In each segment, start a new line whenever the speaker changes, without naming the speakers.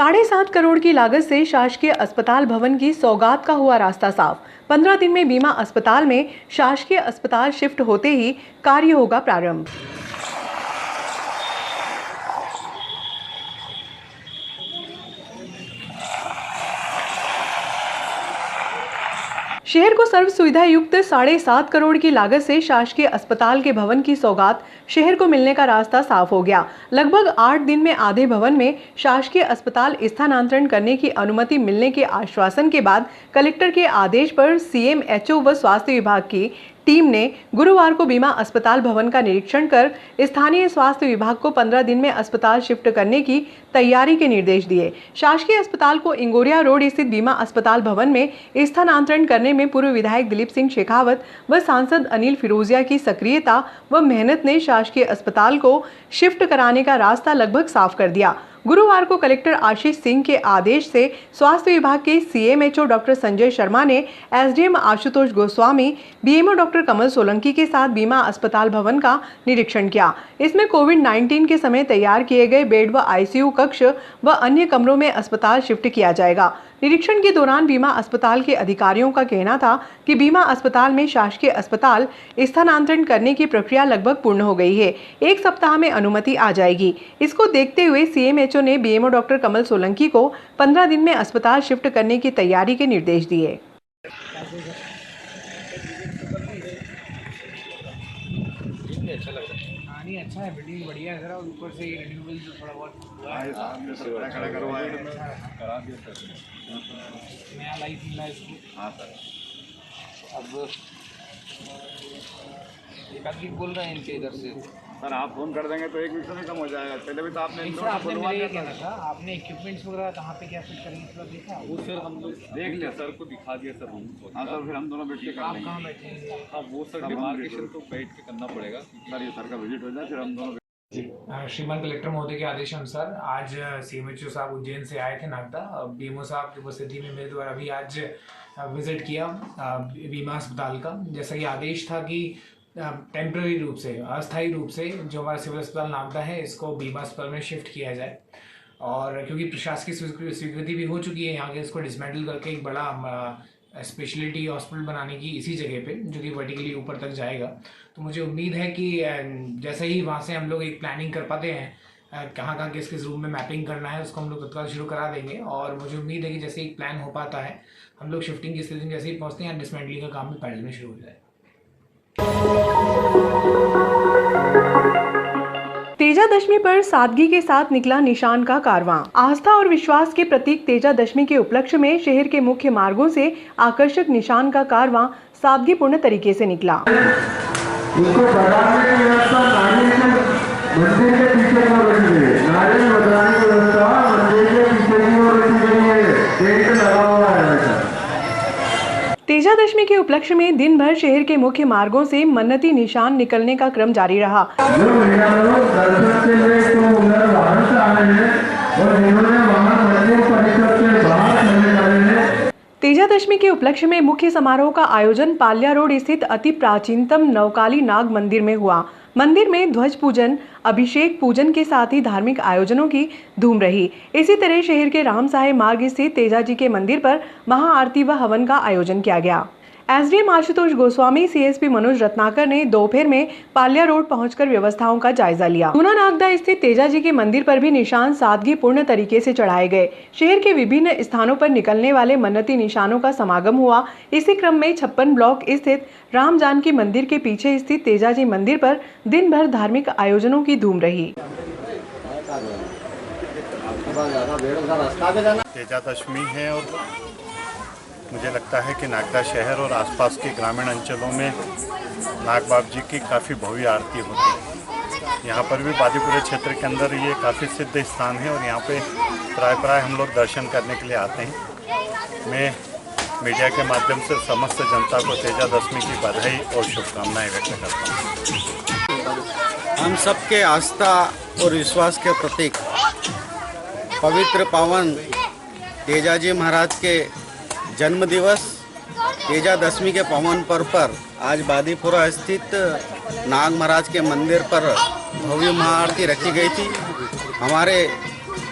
7.5 करोड़ की लागत से शासकीय अस्पताल भवन की सौगात का हुआ रास्ता साफ। 15 दिन में बीमा अस्पताल में शासकीय अस्पताल शिफ्ट होते ही कार्य होगा प्रारंभ। शहर को सर्व सुविधा युक्त 7.5 करोड़ की लागत से शासकीय अस्पताल के भवन की सौगात शहर को मिलने का रास्ता साफ हो गया। लगभग 8 दिन में आधे भवन में शासकीय अस्पताल स्थानांतरण करने की अनुमति मिलने के आश्वासन के बाद कलेक्टर के आदेश पर सीएमएचओ व स्वास्थ्य विभाग की टीम ने गुरुवार को बीमा अस्पताल भवन का निरीक्षण कर स्थानीय स्वास्थ्य विभाग को 15 दिन में अस्पताल शिफ्ट करने की तैयारी के निर्देश दिए। शासकीय अस्पताल को इंगोरिया रोड स्थित बीमा अस्पताल भवन में स्थानांतरण करने में पूर्व विधायक दिलीप सिंह शेखावत व सांसद अनिल फिरोजिया की सक्रियता व मेहनत ने शासकीय अस्पताल को शिफ्ट कराने का रास्ता लगभग साफ कर दिया। गुरुवार को कलेक्टर आशीष सिंह के आदेश से स्वास्थ्य विभाग के सीएमएचओ डॉक्टर संजय शर्मा ने SDM Ashutosh Goswami, BMO doctor Kamal Solanki के साथ बीमा अस्पताल भवन का निरीक्षण किया। इसमें कोविड-19 के समय तैयार किए गए बेड व आईसीयू कक्ष व अन्य कमरों में अस्पताल शिफ्ट किया जाएगा। निरीक्षण के दौरान बीमा अस्पताल के अधिकारियों का कहना था कि बीमा अस्पताल में शासकीय अस्पताल स्थानांतरण करने की प्रक्रिया लगभग पूर्ण हो गई है। 1 सप्ताह में अनुमति आ जाएगी। इसको देखते हुए सीएमएचओ ने बीएमओ डॉक्टर कमल सोलंकी को 15 दिन में अस्पताल शिफ्ट करने की तैयारी के निर्देश दिए।
अच्छा है, बिल्डिंग बढ़िया है, जरा ऊपर से रिन्यूएबल जो थोड़ा बहुत नया लाइफ मिला इसको। हाँ सर, अब एक आदमी बोल रहे हैं इनके इधर से।
सर आप फोन कर देंगे तो 1 वीक में कम हो जाएगा। पहले भी तो आपने
मेरे कहना था, आपने इक्विपमेंट्स वगैरह कहाँ पे क्या फिट करेंगे थोड़ा देखा?
वो सर हम लोग देख लिया, सर को दिखा दिया सर। हाँ सर, फिर हम दोनों बैठ के
आप कहाँ बैठेंगे?
हाँ वो सर डिमार्केशन तो बैठ के करना पड़ेगा सर। ये सर का विजिट हो जाए फिर हम दोनों।
श्रीमान कलेक्टर महोदय के आदेश अनुसार आज सीएमएचओ साहब उज्जैन से आए थे नागदा। बीएमओ साहब की उपस्थिति में मेरे द्वारा अभी आज विजिट किया बीमा अस्पताल का। जैसा कि आदेश था कि टेम्पररी रूप से, अस्थायी रूप से जो हमारा सिविल अस्पताल नागदा है इसको बीमा अस्पताल में शिफ्ट किया जाए। और क्योंकि प्रशासकीय स्वीकृति भी हो चुकी है यहाँ के, इसको डिसमेंटल करके एक बड़ा स्पेशलिटी हॉस्पिटल बनाने की इसी जगह पे, जो कि वर्टिकली ऊपर तक जाएगा। तो मुझे उम्मीद है कि जैसे ही वहाँ से हम लोग एक प्लानिंग कर पाते हैं कहाँ किस रूम में मैपिंग करना है, उसको हम लोग तत्काल शुरू करा देंगे। और मुझे उम्मीद है कि जैसे एक प्लान हो पाता है हम लोग शिफ्टिंग की स्थिति में जैसे ही पहुँचते हैं डिसमेंटलिंग का काम भी पैरेलल में शुरू हो जाए।
तेजादशमी पर सादगी के साथ निकला निशान का कारवां। आस्था और विश्वास के प्रतीक तेजादशमी के उपलक्ष्य में शहर के मुख्य मार्गों से आकर्षक निशान का कारवां सादगीपूर्ण तरीके से निकला। तेजादशमी के उपलक्ष्य में दिन भर शहर के मुख्य मार्गों से मन्नती निशान निकलने का क्रम जारी रहा। तेजादशमी के उपलक्ष्य में मुख्य समारोह का आयोजन पाल्या रोड स्थित अति प्राचीनतम नवकाली नाग मंदिर में हुआ। मंदिर में ध्वज पूजन, अभिषेक पूजन के साथ ही धार्मिक आयोजनों की धूम रही। इसी तरह शहर के राम साहे मार्ग स्थित तेजाजी के मंदिर पर महाआरती व हवन का आयोजन किया गया। एसडीएम आशुतोष गोस्वामी, सीएसपी मनोज रत्नाकर ने दोपहर में पाल्या रोड पहुंचकर व्यवस्थाओं का जायजा लिया। दूना नागदा स्थित तेजाजी के मंदिर पर भी निशान सादगीपूर्ण तरीके से चढ़ाए गए। शहर के विभिन्न स्थानों पर निकलने वाले मन्नती निशानों का समागम हुआ। इसी क्रम में 56 ब्लॉक स्थित राम जानकी मंदिर के पीछे स्थित तेजाजी मंदिर पर दिन भर धार्मिक आयोजनों की धूम रही।
तेजादशमी है और मुझे लगता है कि नागदा शहर और आसपास के ग्रामीण अंचलों में नाग बाबा जी की काफ़ी भव्य आरती होती है। यहाँ पर भी बादीपुरे क्षेत्र के अंदर ये काफ़ी सिद्ध स्थान है और यहाँ पे प्राय हम लोग दर्शन करने के लिए आते हैं। मैं मीडिया के माध्यम से समस्त जनता को तेजादशमी की बधाई और शुभकामनाएं व्यक्त करता हूँ।
हम सबके आस्था और विश्वास के प्रतीक पवित्र पावन तेजाजी महाराज के जन्म दिवस तेजादशमी के पावन पर्व पर आज बादीपुरा स्थित नाग महाराज के मंदिर पर भव्य महाआरती रखी गई थी। हमारे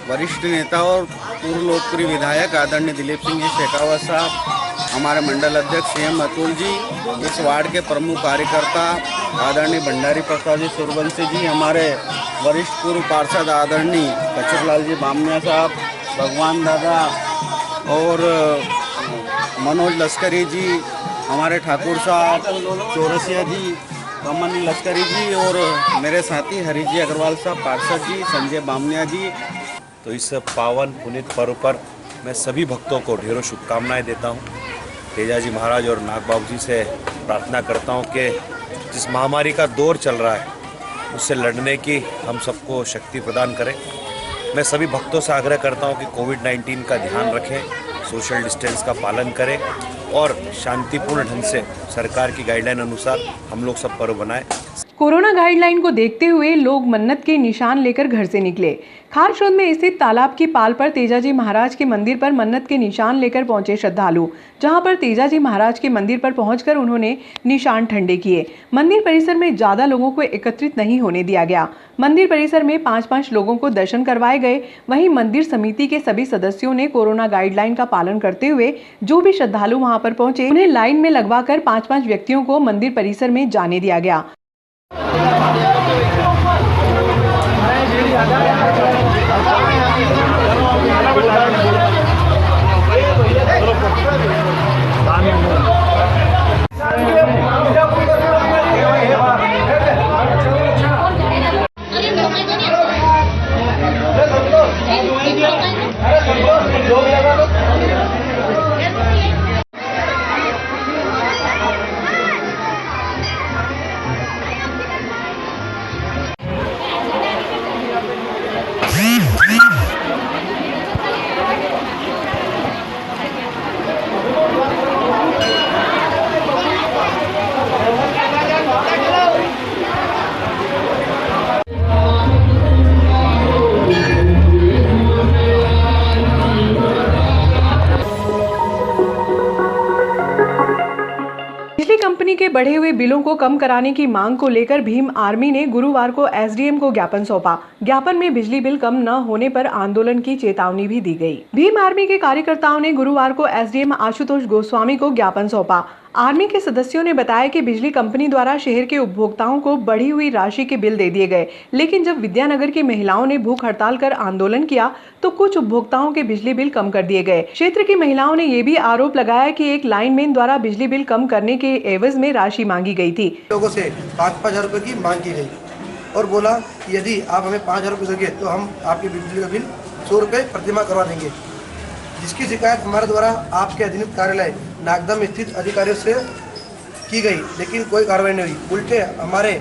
वरिष्ठ नेताओं पूर्व लोकप्रिय विधायक आदरणीय दिलीप सिंह जी शेखावत साहब, हमारे मंडल अध्यक्ष CM अतुल जी, इस वार्ड के प्रमुख कार्यकर्ता आदरणीय भंडारी प्रसाद जी सूर्यवंशी जी, हमारे वरिष्ठ पूर्व पार्षद आदरणीय कचरलाल जी बामनिया साहब, भगवान दादा और मनोज लश्करी जी, हमारे ठाकुर साहब, चौरसिया जी, कमन लश्करी जी और मेरे साथी हरी जी अग्रवाल साहब, पार्षद जी, संजय बामनिया जी।
तो इस पावन पुनीत पर्व पर मैं सभी भक्तों को ढेरों शुभकामनाएं देता हूं। तेजाजी महाराज और नाग बाबू जी से प्रार्थना करता हूं कि जिस महामारी का दौर चल रहा है उससे लड़ने की हम सबको शक्ति प्रदान करें। मैं सभी भक्तों से आग्रह करता हूं कि कोविड-19 का ध्यान रखें, सोशल डिस्टेंस का पालन करें और शांतिपूर्ण ढंग से सरकार की गाइडलाइन अनुसार हम लोग सब पर्व बनाएं।
कोरोना गाइडलाइन को देखते हुए लोग मन्नत के निशान लेकर घर से निकले। खारशोद में स्थित तालाब की पाल पर तेजाजी महाराज के मंदिर पर मन्नत के निशान लेकर पहुंचे श्रद्धालु, जहां पर तेजाजी महाराज के मंदिर पर पहुंचकर उन्होंने निशान ठंडे किए। मंदिर परिसर में ज्यादा लोगों को एकत्रित नहीं होने दिया गया। मंदिर परिसर में 5-5 लोगों को दर्शन करवाए गए। वहीं मंदिर समिति के सभी सदस्यों ने कोरोना गाइडलाइन का पालन करते हुए जो भी श्रद्धालु वहां पर पहुंचे उन्हें लाइन में लगवाकर 5-5 व्यक्तियों को मंदिर परिसर में जाने दिया गया। बिजली कंपनी के बढ़े हुए बिलों को कम कराने की मांग को लेकर भीम आर्मी ने गुरुवार को SDM को ज्ञापन सौंपा। ज्ञापन में बिजली बिल कम न होने पर आंदोलन की चेतावनी भी दी गई। भीम आर्मी के कार्यकर्ताओं ने गुरुवार को SDM आशुतोष गोस्वामी को ज्ञापन सौंपा। आर्मी के सदस्यों ने बताया कि बिजली कंपनी द्वारा शहर के उपभोक्ताओं को बढ़ी हुई राशि के बिल दे दिए गए, लेकिन जब विद्यानगर की महिलाओं ने भूख हड़ताल कर आंदोलन किया तो कुछ उपभोक्ताओं के बिजली बिल कम कर दिए गए। क्षेत्र की महिलाओं ने ये भी आरोप लगाया कि एक लाइनमैन द्वारा बिजली बिल कम करने के एवज में राशि मांगी गई थी।
लोगों से 5,000 रुपए की मांग की गई और बोला यदि आप हमें 5,000 रुपये दोगे तो हम आपके बिजली का बिल 100 रुपये प्रतिमाह करवा देंगे, जिसकी शिकायत हमारे द्वारा आपके अधीनस्थ कार्यालय नागदा में स्थित अधिकारियों से की गई, लेकिन कोई कार्रवाई नहीं हुई। उल्टे हमारे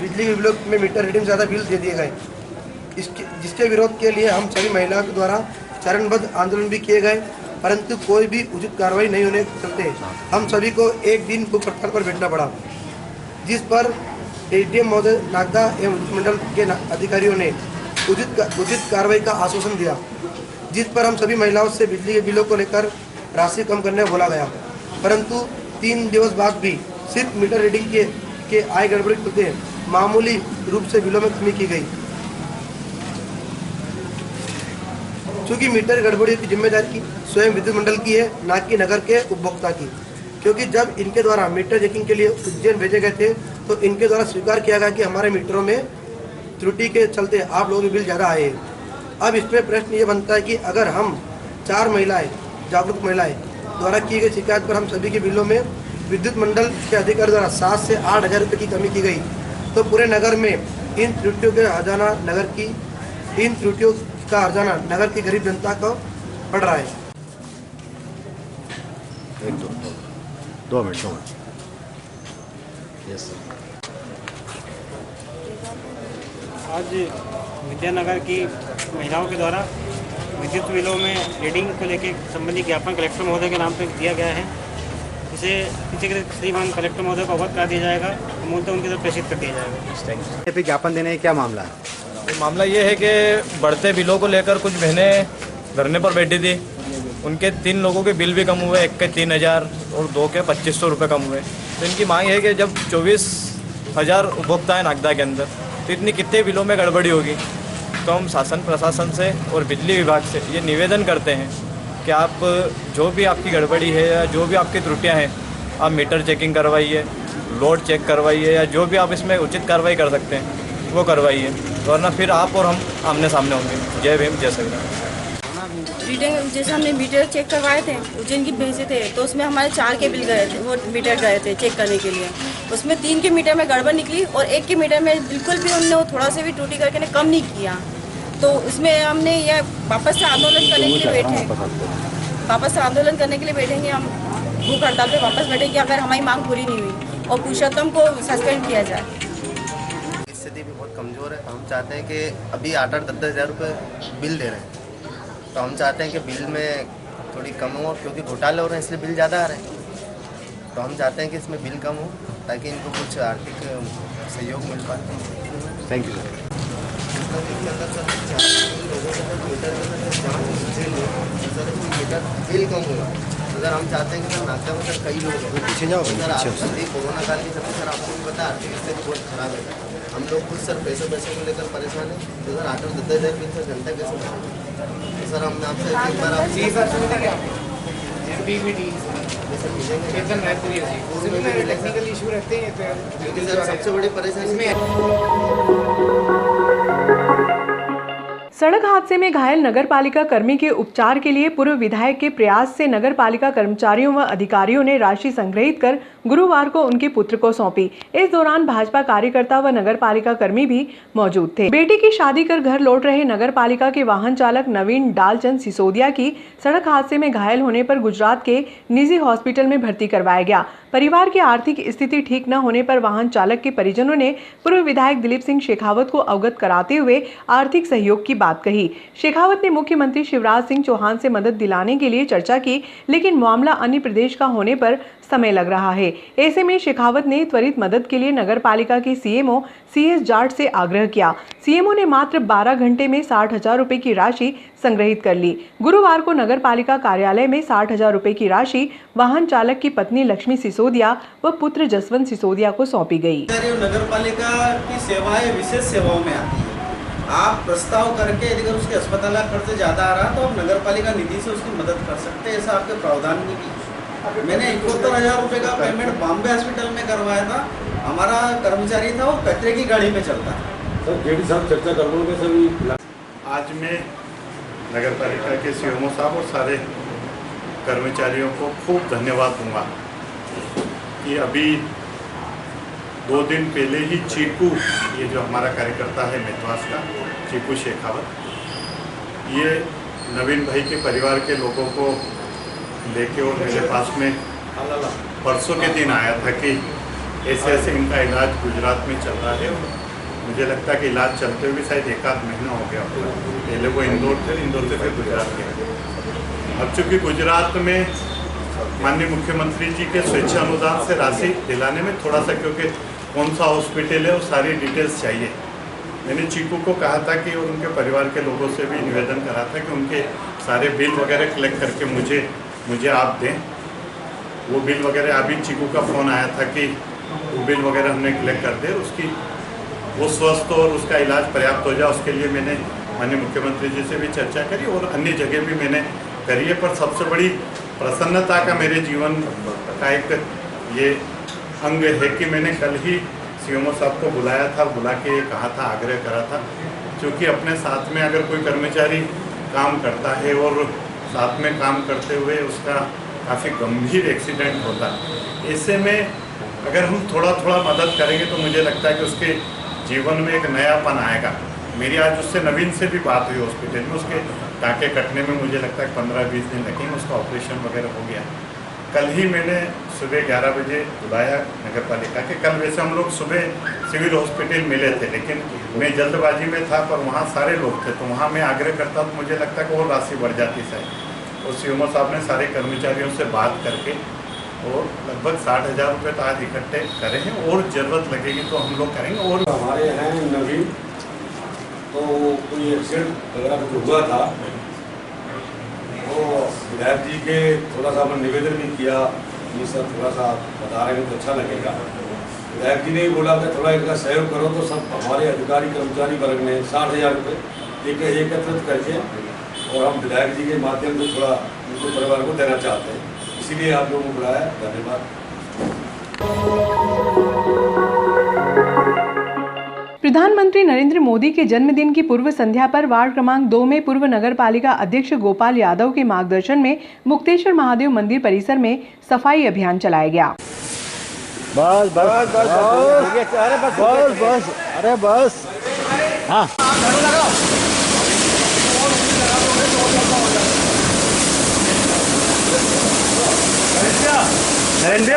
बिजली के बिलों में मीटर रीडिंग ज़्यादा बिल दे दिए गए। जिसके विरोध के लिए हम सभी महिलाओं के द्वारा चरणबद्ध आंदोलन भी किए गए, परंतु कोई भी उचित कार्रवाई नहीं होने के चलते हम सभी को एक दिन भूख हड़ताल पर बैठना पड़ा, जिस पर SDM महोदय नागदा एवं मंडल के अधिकारियों ने उचित कार्रवाई का आश्वासन दिया, जिस पर हम सभी महिलाओं से बिजली के बिलों को लेकर राशि कम करने बोला गया। परंतु 3 दिवस बाद भी सिर्फ मीटर रीडिंग के आय गड़बड़ी के चलते मामूली रूप से बिलों में कमी की गई। चूँकि मीटर गड़बड़ी की जिम्मेदारी स्वयं विद्युत मंडल की है, न कि नगर के उपभोक्ता की, क्योंकि जब इनके द्वारा मीटर चेकिंग के लिए उज्जैन भेजे गए थे तो इनके द्वारा स्वीकार किया गया कि हमारे मीटरों में त्रुटि के चलते आप लोगों के बिल ज़्यादा आए। अब इसमें प्रश्न ये बनता है कि अगर हम 4 महिलाएं, जागरूक महिलाएं द्वारा की गई शिकायत पर हम सभी के बिलों में विद्युत मंडल के अधिकारी द्वारा 7 से 8 हज़ार रुपये की कमी की गई, तो पूरे नगर में इन त्रुटियों का हर्जाना नगर की गरीब जनता को पड़ रहा है।
2 मिनट। Yes sir.
आज विद्यानगर की महिलाओं के द्वारा विद्युत बिलों में रीडिंग को लेकर संबंधी ज्ञापन कलेक्टर महोदय के नाम पर दिया गया है। इसे पीछे के श्रीमान कलेक्टर महोदय को अवगत करा दिया जाएगा, मूलतः उनकी तरफ प्रेषित कर दिया जाएगा।
पे ज्ञापन देने का क्या मामला है?
मामला ये है कि बढ़ते बिलों को लेकर कुछ बहनें धरने पर बैठी थी, उनके 3 लोगों के बिल भी कम हुए, एक के 3,000 और 2 के 2,500 रुपये कम हुए। तो इनकी मांग है कि जब 24,000 उपभोक्ता है नागदा के अंदर, तो इतनी कितने बिलों में गड़बड़ी होगी, तो हम शासन प्रशासन से और बिजली विभाग से ये निवेदन करते हैं कि आप जो भी आपकी गड़बड़ी है या जो भी आपकी त्रुटियां हैं, आप मीटर चेकिंग करवाइए, लोड चेक करवाइए, या जो भी आप इसमें उचित कार्रवाई कर सकते हैं वो करवाइए, वरना फिर आप और हम आमने सामने होंगे। जय भीम, जय संविधान।
रीडिंग जैसे हमने मीटर चेक करवाए थे, उज्जैन की भेजे थे, तो उसमें हमारे 4 के बिल गए थे, वो मीटर गए थे चेक करने के लिए। उसमें 3 के मीटर में गड़बड़ निकली और 1 के मीटर में बिल्कुल भी उन्होंने थोड़ा से भी त्रुटि करके ने कम नहीं किया। तो उसमें हमने ये वापस से आंदोलन करने के लिए बैठेंगे हम भूख हड़ताल पे वापस बैठेंगे अगर हमारी मांग पूरी नहीं हुई और पुरुषोत्तम को सस्पेंड किया जाए।
स्थिति भी बहुत कमज़ोर है। हम चाहते हैं कि अभी 8-8, 10-10 हज़ार रुपये बिल दे रहे हैं, तो हम चाहते हैं कि बिल में थोड़ी कम हो, क्योंकि घोटाले हो रहे हैं इसलिए बिल ज़्यादा आ रहे हैं। तो हम चाहते हैं कि इसमें बिल कम हो ताकि इनको कुछ आर्थिक सहयोग मिल पाए।
Thank you sir.
बिल कम होगा अगर हम चाहते हैं कि सर नागदा में सर कई लोग हैं, पीछे जाओ सर। आप कोरोना काल के समय सर आपको भी पता है आर्थिक स्थिति बहुत खराब है। हम लोग खुद सर पैसे को लेकर परेशान हैं। तो सर 8-10 हज़ार बिल सर जनता कैसे भरेगी? तो सर हमने आपसे एक बार सबसे बड़ी परेशानी
सड़क हादसे में घायल नगरपालिका कर्मी के उपचार के लिए पूर्व विधायक के प्रयास से नगरपालिका कर्मचारियों व अधिकारियों ने राशि संग्रहित कर गुरुवार को उनके पुत्र को सौंपी। इस दौरान भाजपा कार्यकर्ता व नगरपालिका कर्मी भी मौजूद थे। बेटी की शादी कर घर लौट रहे नगरपालिका के वाहन चालक नवीन डालचंद सिसोदिया की सड़क हादसे में घायल होने पर गुजरात के निजी हॉस्पिटल में भर्ती करवाया गया। परिवार की आर्थिक स्थिति ठीक न होने पर वाहन चालक के परिजनों ने पूर्व विधायक दिलीप सिंह शेखावत को अवगत कराते हुए आर्थिक सहयोग की बात कही। शेखावत ने मुख्यमंत्री शिवराज सिंह चौहान से मदद दिलाने के लिए चर्चा की, लेकिन मामला अन्य प्रदेश का होने पर समय लग रहा है। ऐसे में शेखावत ने त्वरित मदद के लिए नगरपालिका के सीएमओ CS जाट से आग्रह किया। सीएमओ ने मात्र 12 घंटे में 60,000 रुपए की राशि संग्रहित कर ली। गुरुवार को नगरपालिका कार्यालय में 60,000 रुपए की राशि वाहन चालक की पत्नी लक्ष्मी सिसोदिया व पुत्र जसवंत सिसोदिया को सौंपी गई।
नगरपालिका की सेवाएं विशेष सेवाओं में आती है। आप प्रस्ताव करके यदि उसके अस्पताल का खर्च ज़्यादा आ रहा तो आप नगरपालिका निधि से उसकी मदद कर सकते हैं। ऐसा आपके प्रावधान में भी मैंने 71,000 रुपये का पेमेंट बॉम्बे हॉस्पिटल में करवाया था। हमारा कर्मचारी था, वो कचरे की गाड़ी में चलता है।
सर जेडी साहब चर्चा कर लोगे सभी।
आज मैं नगरपालिका के सीएमओ साहब और सारे कर्मचारियों को खूब धन्यवाद दूंगा कि अभी 2 दिन पहले ही चीकू, ये जो हमारा कार्यकर्ता है मेदवास का चीकू शेखावत, ये नवीन भाई के परिवार के लोगों को लेके और मेरे पास में परसों के दिन आया था कि ऐसे ऐसे इनका इलाज गुजरात में चल रहा है। मुझे लगता है कि इलाज चलते हुए शायद 1-8 महीना हो गया। पहले वो इंदौर से फिर गुजरात गए। अब चूँकि गुजरात में माननीय मुख्यमंत्री जी के स्वेच्छा अनुदान से राशि दिलाने में थोड़ा सा, क्योंकि कौन सा हॉस्पिटल है वो सारी डिटेल्स चाहिए। मैंने चीकू को कहा था कि और उनके परिवार के लोगों से भी निवेदन करा था कि उनके सारे बिल वगैरह कलेक्ट करके मुझे आप दें। वो बिल वगैरह अभी चीकू का फ़ोन आया था कि वो बिल वगैरह हमने कलेक्ट कर दे, उसकी वो स्वस्थ और उसका इलाज पर्याप्त हो जाए। उसके लिए मैंने माननीय मुख्यमंत्री जी से भी चर्चा करी और अन्य जगह भी मैंने करी है। पर सबसे बड़ी प्रसन्नता का मेरे जीवन का एक ये अंग है कि मैंने कल ही सीएमओ साहब को बुलाया था, बुला के कहा था, आग्रह करा था, क्योंकि अपने साथ में अगर कोई कर्मचारी काम करता है और साथ में काम करते हुए उसका काफ़ी गंभीर एक्सीडेंट होता है, ऐसे में अगर हम थोड़ा थोड़ा मदद करेंगे तो मुझे लगता है कि उसके जीवन में एक नयापन आएगा। मेरी आज उससे नवीन से भी बात हुई हॉस्पिटल में। उसके टाँके कटने में मुझे लगता है 15-20 दिन लगेंगे, उसका ऑपरेशन वगैरह हो गया। कल ही मैंने सुबह 11 बजे बुलाया नगरपालिका के। कल वैसे हम लोग सुबह सिविल हॉस्पिटल मिले थे, लेकिन मैं जल्दबाजी में था, पर वहाँ सारे लोग थे, तो वहाँ मैं आग्रह करता तो मुझे लगता है कि और राशि बढ़ जाती शायद। और सीएमओ साहब ने सारे कर्मचारियों से बात करके और लगभग 60,000 रुपये तो आज इकट्ठे करे हैं, और ज़रूरत लगेगी तो हम लोग करेंगे। और
हमारे हैं नवीन, तो कोई एक्सीडेंट वगैरह कुछ हुआ था, तो विधायक जी के थोड़ा सा हमने निवेदन भी किया, ये सब थोड़ा सा बता रहे हैं तो अच्छा लगेगा। विधायक जी ने बोला कि थोड़ा इनका सहयोग करो, तो सब हमारे अधिकारी कर्मचारी वर्ग ने 60,000 रुपये एकत्रित करके और हम विधायक जी के माध्यम से थोड़ा उनको परिवार को देना चाहते हैं, इसीलिए आप लोगों को बुलाया। धन्यवाद।
प्रधानमंत्री नरेंद्र मोदी के जन्मदिन की पूर्व संध्या पर वार्ड क्रमांक 2 में पूर्व नगर पालिका अध्यक्ष गोपाल यादव के मार्गदर्शन में मुक्तेश्वर महादेव मंदिर परिसर में सफाई अभियान चलाया गया।
बस बस बस अरे बस बस बस अरे बस हाँ नरेंद्र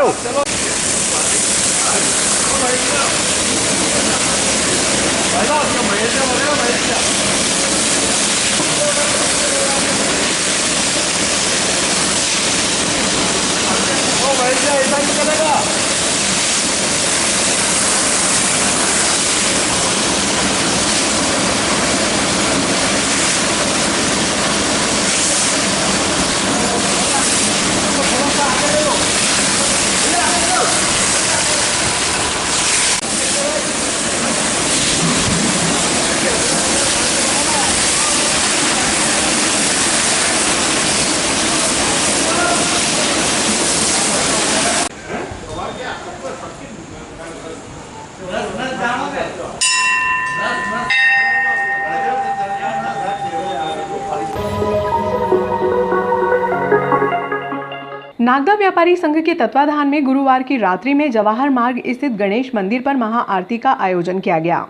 नागदा व्यापारी संघ के तत्वाधान में गुरुवार की रात्रि में जवाहर मार्ग स्थित गणेश मंदिर पर महाआरती का आयोजन किया गया।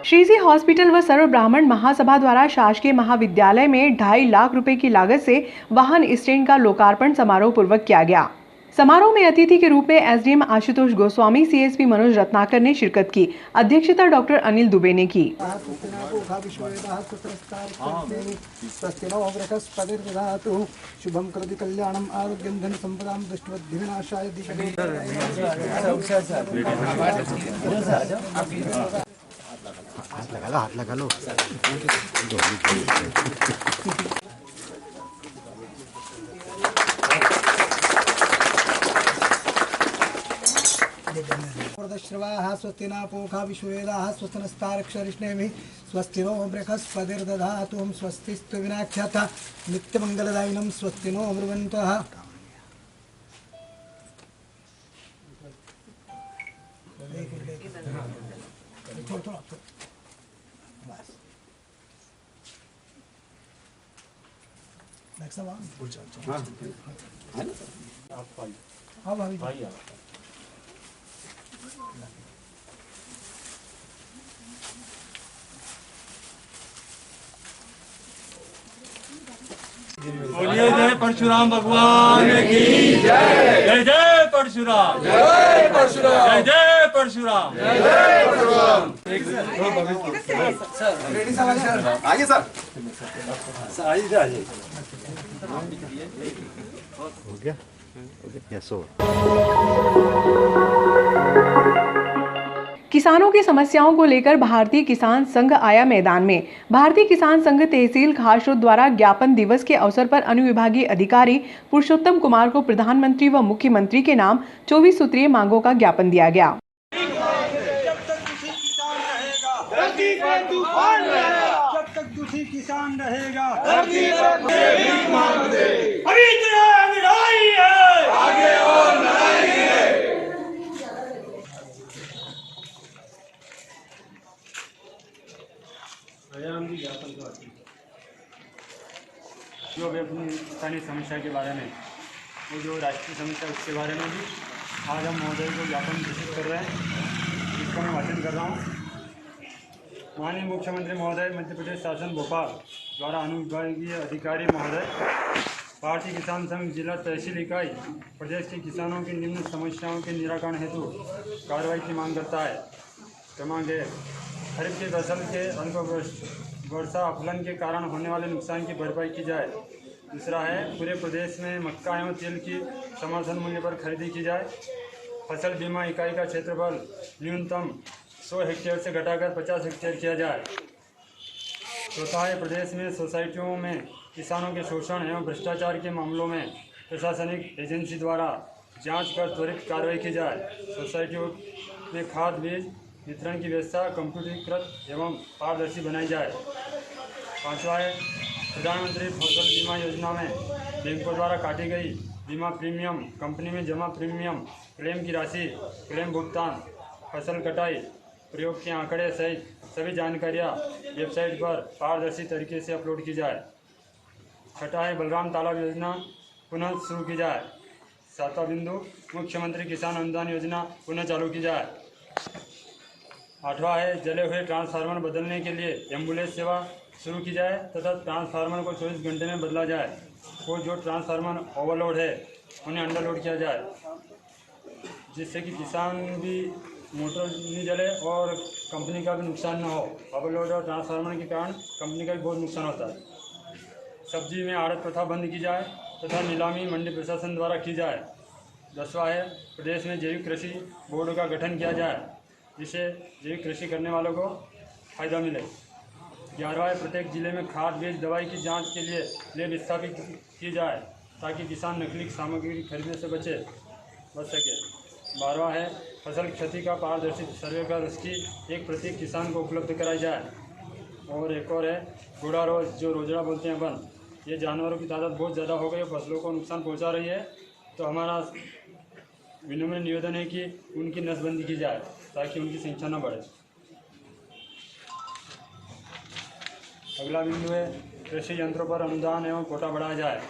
श्रीजी हॉस्पिटल व सर्व ब्राह्मण महासभा द्वारा शासकीय महाविद्यालय में 2.5 लाख रुपए की लागत से वाहन स्टैंड का लोकार्पण समारोह पूर्वक किया गया। समारोह में अतिथि के रूप में एसडीएम आशुतोष गोस्वामी, सीएसपी मनोज रत्नाकर ने शिरकत की। अध्यक्षता डॉक्टर अनिल दुबे ने की।
शुभम करति कल्याणम आरोग्यम धन संपदाम दृष्टवद् विनाशाय हाथ लगा लो श्रवाः स्वस्तिना पोखा विश्वेदाः स्वस्तनस्तारक्षरिष्णेमिः स्वस्ति नो बृहस्पतिर्दधातु स्वस्तिस्तु विनाख्याता नित्यमंगलदायिनं स्वस्ति नो ब्रुवन्तः। हाँ भाभी
बोलिए जय परशुराम भगवान की जय। जय जय परशुराम, जय परशुराम, जय जय परशुराम, जय परशुराम।
आइए सर,
आइए
हो गया यस हो।
किसानों की समस्याओं को लेकर भारतीय किसान संघ आया मैदान में। भारतीय किसान संघ तहसील खासरोद द्वारा ज्ञापन दिवस के अवसर पर अनुविभागीय अधिकारी पुरुषोत्तम कुमार को प्रधानमंत्री व मुख्यमंत्री के नाम 24 सूत्रीय मांगों का ज्ञापन दिया गया।
जब तक दुखी किसान रहेगा, आगे और लड़ाई है।
जो भी अपनी स्थानीय समस्या के बारे में, वो जो राष्ट्रीय समस्या उसके बारे में भी आज हम महोदय को ज्ञापन घोषित कर रहे हैं, जिसका मैं वाचन कर रहा हूँ।
माननीय मुख्यमंत्री महोदय, मध्य प्रदेश शासन भोपाल द्वारा अनुविभागीय अधिकारी महोदय, भारतीय किसान संघ जिला तहसील इकाई प्रदेश के किसानों की निम्न समस्याओं के निराकरण हेतु कार्रवाई की मांग करता है। क्रमांक 1, खरीफ की फसल के अल्प वर्षा अपलन के कारण होने वाले नुकसान की भरपाई की जाए। दूसरा है, पूरे प्रदेश में मक्का एवं तेल की समर्थन मूल्य पर खरीदी की जाए। फसल बीमा इकाई का क्षेत्रफल न्यूनतम 100 हेक्टेयर से घटाकर 50 हेक्टेयर किया जाए। चौथा है, प्रदेश में सोसाइटियों में किसानों के शोषण एवं भ्रष्टाचार के मामलों में प्रशासनिक एजेंसी द्वारा जांच कर त्वरित कार्रवाई की जाए। सोसाइटियों में खाद बीज वितरण की व्यवस्था कंप्यूटरीकृत एवं पारदर्शी बनाई जाए। पांचवा है, प्रधानमंत्री फसल बीमा योजना में बैंकों द्वारा काटी गई बीमा प्रीमियम, कंपनी में जमा प्रीमियम, क्लेम की राशि, क्लेम भुगतान, फसल कटाई, प्रयोग के आंकड़े सहित सभी जानकारियाँ वेबसाइट पर पारदर्शी तरीके से अपलोड की जाए। छठा है, बलराम तालाब योजना पुनः शुरू की जाए। सातवां बिंदु, मुख्यमंत्री किसान अनुदान योजना पुनः चालू की जाए। आठवां है, जले हुए ट्रांसफार्मर बदलने के लिए एम्बुलेंस सेवा शुरू की जाए तथा ट्रांसफार्मर को 24 घंटे में बदला जाए। और जो ट्रांसफार्मर ओवरलोड है उन्हें अंडरलोड किया जाए, जिससे कि किसान भी मोटर नहीं जले और कंपनी का भी नुकसान न हो। ओवरलोड और ट्रांसफार्मर के कारण कंपनी का भी बहुत नुकसान होता है। सब्जी में आड़त प्रथा बंद की जाए तथा नीलामी मंडी प्रशासन द्वारा की जाए। 10वां है, प्रदेश में जैविक कृषि बोर्ड का गठन किया जाए, जिससे जैविक कृषि करने वालों को फायदा मिले। 11वां है, प्रत्येक जिले में खाद बीज दवाई की जांच के लिए लैब स्थापित की जाए ताकि किसान नकली सामग्री खरीदने से बच सके। 12वां है, फसल क्षति का पारदर्शी सर्वे कर उसकी एक प्रति किसान को उपलब्ध कराई जाए। और एक और है, घोड़ा रोज जो रोजड़ा बोलते हैं अपन, ये जानवरों की तादाद बहुत ज़्यादा हो गई, फसलों को नुकसान पहुंचा रही है। तो हमारा विनम्र निवेदन है कि उनकी नसबंदी की जाए ताकि उनकी संख्या न बढ़े। अगला बिंदु है, कृषि यंत्रों पर अनुदान एवं कोटा बढ़ाया जाए।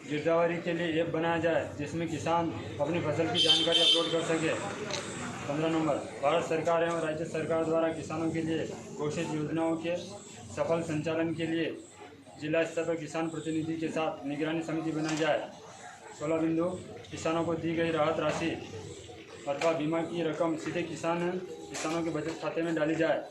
गिरदावरी के लिए ऐप बनाया जाए जिसमें किसान अपनी फसल की जानकारी अपलोड कर सके। 15 नंबर, भारत सरकार एवं राज्य सरकार द्वारा किसानों के लिए घोषित योजनाओं के सफल संचालन के लिए जिला स्तर पर किसान प्रतिनिधि के साथ निगरानी समिति बनाई जाए। 16 बिंदु, किसानों को दी गई राहत राशि अथवा बीमा की रकम सीधे किसानों के बचत खाते में डाली जाए।